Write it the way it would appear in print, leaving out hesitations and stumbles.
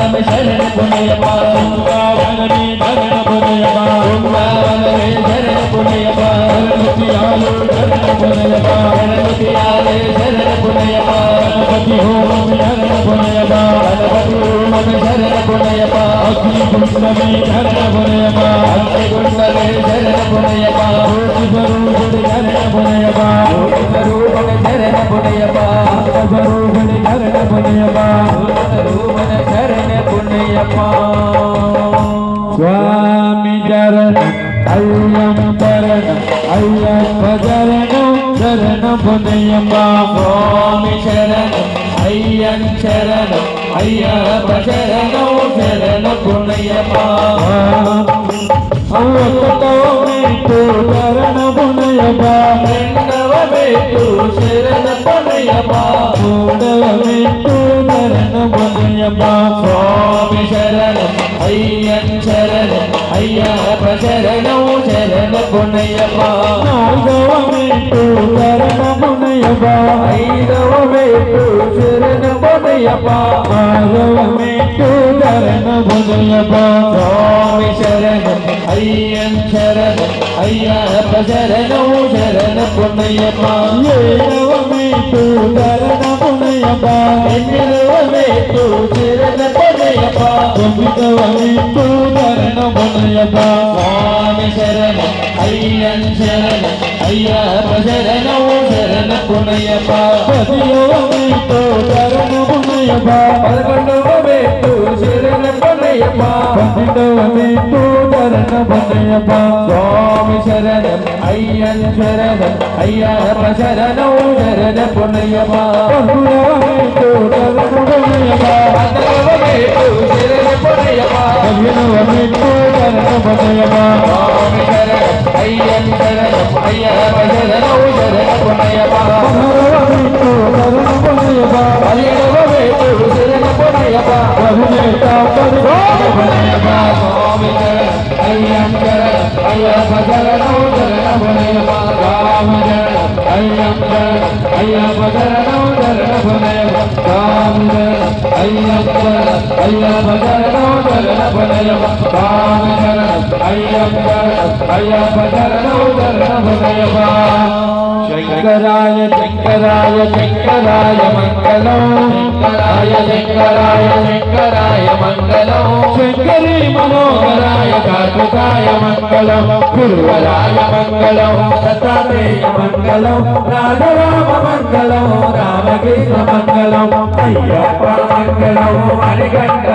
शरण पुण्यपा वृंदावनमे शरण पुण्यपा वृंदावनमे शरण पुण्यपा गणपतियाले शरण पुण्यपा गणपतियाले शरण पुण्यपा गणपति होम शरण पुण्यपा गणपति होम शरण पुण्यपा अग्निकुंडमे शरण पुण्यपा अग्निकुंडमे शरण पुण्यपा स्वरूप शरण पुण्यपा स्वरूप शरण पुण्यपा स्वरूप शरण पुण्यपा स्वरूप शरण पुण्यपा स्वामी चरण अय्यम चरण अय्यप्प चरण शरण पुण्यपा स्वामी चरण अय्यम चरण अय्यप्प चरण शरण पुण्यपा शरण पुण्यपा शरण पुण्यपा शरण पुण्यपा स्वामी शरण अय्यन शरण अय्यप्प शरण शरण पुण्यपा शरण पुण्यपा शरण पुण्यपा शरण पुण्यपा स्वामी शरण अय्यन शरण अय्यप्प शरण शरण पुण्यपा शरण पुण्यपा शरण पुण्यपा शरण पुण्यपा स्वामी शरण अय्यन शरण अय्यप्प शरण शरण पुण्यपा शरण पुण्यपा शरण पुण्यपा शरण पुण्यपा स्वामी शरण अय्यन शरण अय्यप्प शरण शरण पुण्यपा शरण पुण्यपा शरण पुण्यपा शरण पुण्यपा स्वामी शरण अय्यन शरण अय्यप्प शरण शरण पुण्यपा शरण पुण्यपा शरण पुण्यपा स्वामी शरण अय्यन शरण अय्यप्प शरण शरण पुण्यपा स्वामी शरण अय्यन शरण अय्यप्प शरण शरण पुण्यपा स्वामी शरण अय्यन शरण अय्यप्प शरण शरण पुण्यपा स्वामी शरण अय्यन शरण अय्यप्प शरण शरण पुण्यपा शंकराय शंकराय शंकराय मंगलम शंकराय शंकराय शंकराय मंगलम शंकरी मनोहराय कार्तिकाय मंगलम गुरुवराय मंगलम दत्तात्रेय मंगलम राघराम मंगलम रामकृष्ण मंगलम अय्यप्प मंगलम मणिकंठ